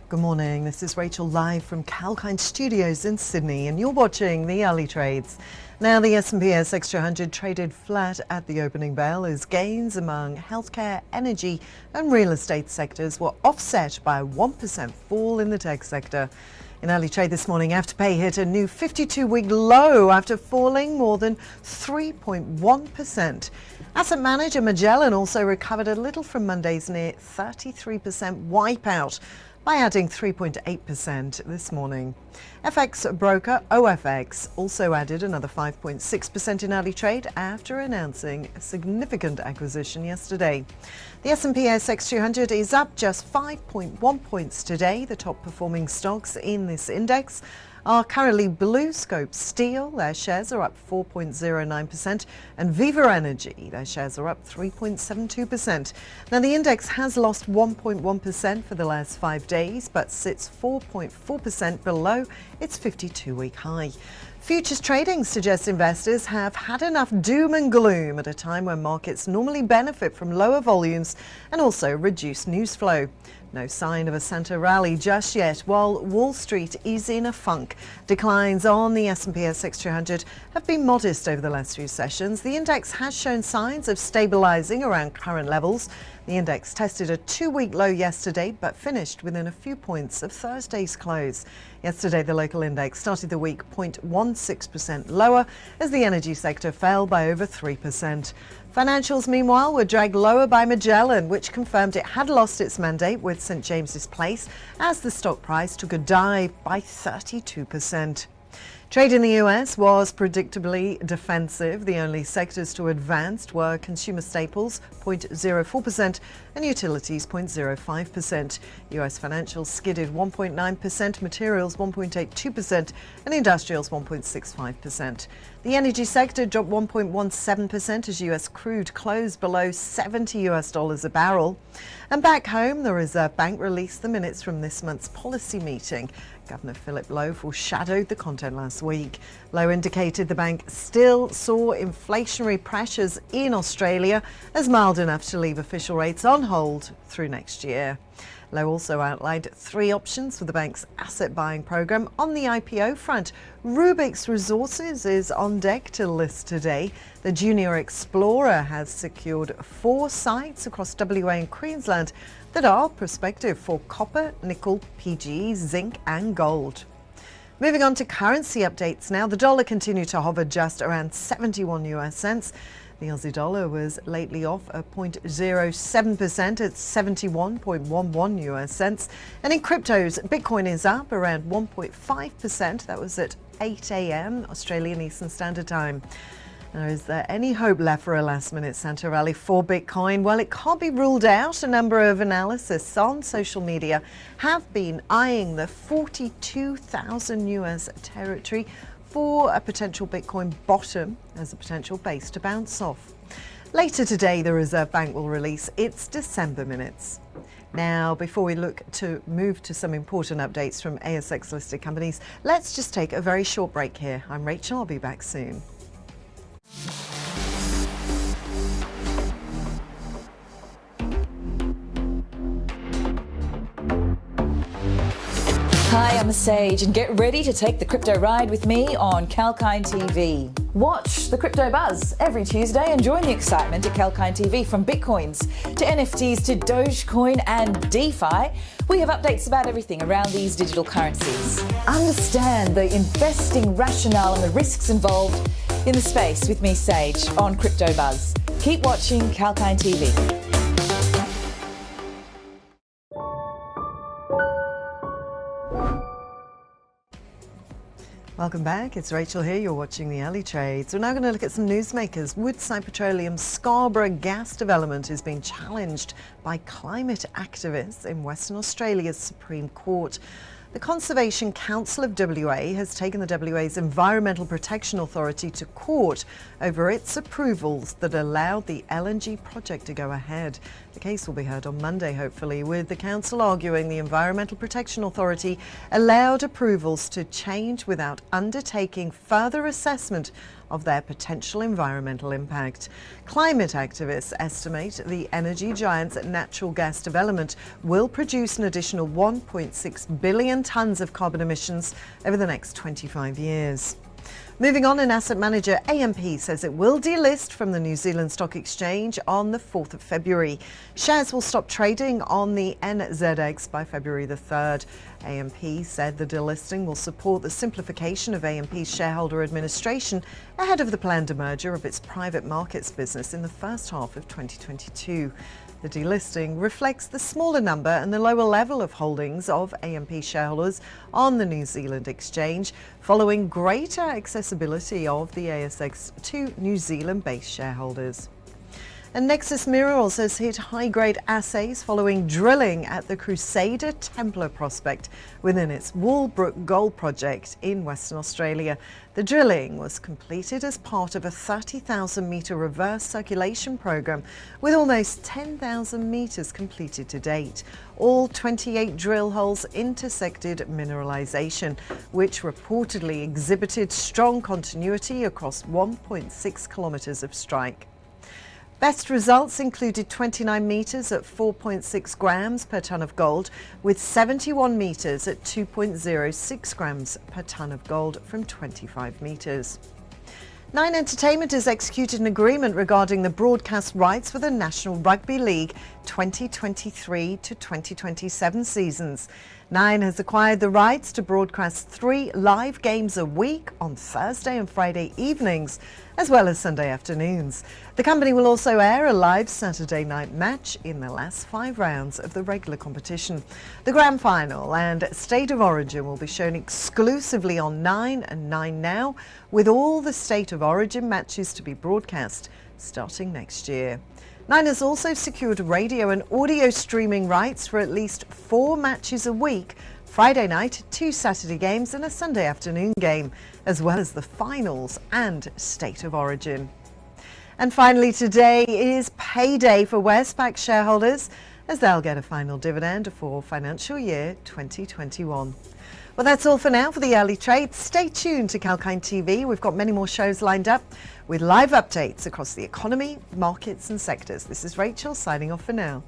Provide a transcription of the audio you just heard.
Good morning, this is Rachel live from Kalkine Studios in Sydney and you're watching the early trades. Now the S&P ASX 200 traded flat at the opening bell as gains among healthcare, energy and real estate sectors were offset by a 1% fall in the tech sector. In early trade this morning, Afterpay hit a new 52-week low after falling more than 3.1%. Asset manager Magellan also recovered a little from Monday's near 33% wipeout by adding 3.8% this morning. FX broker OFX also added another 5.6% in early trade after announcing a significant acquisition yesterday. The S&P ASX 200 is up just 5.1 points today. The top performing stocks in this index are currently Bluescope Steel, their shares are up 4.09%, and Viva Energy, their shares are up 3.72%. Now the index has lost 1.1% for the last 5 days, but sits 4.4% below its 52-week high. Futures trading suggests investors have had enough doom and gloom at a time when markets normally benefit from lower volumes and also reduced news flow. No sign of a Santa rally just yet, while Wall Street is in a funk. Declines on the S&P ASX 200 have been modest over the last few sessions. The index has shown signs of stabilising around current levels. The index tested a 2-week low yesterday, but finished within a few points of Thursday's close. Yesterday, the local index started the week 0.16% lower as the energy sector fell by over 3%. Financials, meanwhile, were dragged lower by Magellan, which confirmed it had lost its mandate with St James's Place as the stock price took a dive by 32%. Trade in the US was predictably defensive. The only sectors to advance were consumer staples, 0.04%, and utilities, 0.05%. US financials skidded 1.9%, materials 1.82%, and industrials 1.65%. The energy sector dropped 1.17% as US crude closed below $70 a barrel. And back home, the Reserve Bank released the minutes from this month's policy meeting. Governor Philip Lowe foreshadowed the content last week. Lowe indicated the bank still saw inflationary pressures in Australia as mild enough to leave official rates on hold through next year. Lowe also outlined 3 options for the bank's asset buying program. On the IPO front, Rubik's Resources is on deck to list today. The Junior Explorer has secured 4 sites across WA and Queensland that are prospective for copper, nickel, PGE, zinc and gold. Moving on to currency updates now. The dollar continued to hover just around 71 US cents. The Aussie dollar was lately off a 0.07% at 71.11 US cents. And in cryptos, Bitcoin is up around 1.5%. That was at 8 a.m. Australian Eastern Standard Time. Now, is there any hope left for a last-minute Santa rally for Bitcoin? Well, it can't be ruled out. A number of analysts on social media have been eyeing the 42,000 US territory for a potential Bitcoin bottom as a potential base to bounce off. Later today, the Reserve Bank will release its December minutes. Now, before we look to move to some important updates from ASX listed companies, let's just take a very short break here. I'm Rachel, I'll be back soon. Hi, I'm Sage, and get ready to take the crypto ride with me on Kalkine TV. Watch the Crypto Buzz every Tuesday and join the excitement at Kalkine TV. From Bitcoins to NFTs to Dogecoin and DeFi, we have updates about everything around these digital currencies. Understand the investing rationale and the risks involved in the space with me, Sage, on Crypto Buzz. Keep watching Kalkine TV. Welcome back, it's Rachel here, you're watching the early trades. We're now going to look at some newsmakers. Woodside Petroleum's Scarborough gas development is being challenged by climate activists in Western Australia's Supreme Court. The Conservation Council of WA has taken the WA's Environmental Protection Authority to court over its approvals that allowed the LNG project to go ahead. The case will be heard on Monday, hopefully, with the council arguing the Environmental Protection Authority allowed approvals to change without undertaking further assessment of their potential environmental impact. Climate activists estimate the energy giant's natural gas development will produce an additional 1.6 billion tonnes of carbon emissions over the next 25 years. Moving on, an asset manager, AMP, says it will delist from the New Zealand Stock Exchange on the 4th of February. Shares will stop trading on the NZX by February the 3rd. AMP said the delisting will support the simplification of AMP's shareholder administration ahead of the planned demerger of its private markets business in the first half of 2022. The delisting reflects the smaller number and the lower level of holdings of AMP shareholders on the New Zealand exchange, following greater accessibility of the ASX to New Zealand-based shareholders. And Nexus Minerals has hit high-grade assays following drilling at the Crusader Templar prospect within its Walbrook Gold project in Western Australia. The drilling was completed as part of a 30,000-metre reverse circulation program, with almost 10,000 metres completed to date. All 28 drill holes intersected mineralisation, which reportedly exhibited strong continuity across 1.6 kilometres of strike. Best results included 29 metres at 4.6 grams per tonne of gold, with 71 metres at 2.06 grams per tonne of gold from 25 metres. Nine Entertainment has executed an agreement regarding the broadcast rights for the National Rugby League 2023 to 2027 seasons. Nine has acquired the rights to broadcast 3 live games a week on Thursday and Friday evenings, as well as Sunday afternoons. The company will also air a live Saturday night match in the last 5 rounds of the regular competition. The Grand Final and State of Origin will be shown exclusively on 9 and 9 Now, with all the State of Origin matches to be broadcast starting next year. Nine has also secured radio and audio streaming rights for at least 4 matches a week, Friday night, 2 Saturday games and a Sunday afternoon game, as well as the finals and State of Origin. And finally, today is payday for Westpac shareholders, as they'll get a final dividend for financial year 2021. Well, that's all for now for the early trade. Stay tuned to Kalkine TV. We've got many more shows lined up with live updates across the economy, markets and sectors. This is Rachel signing off for now.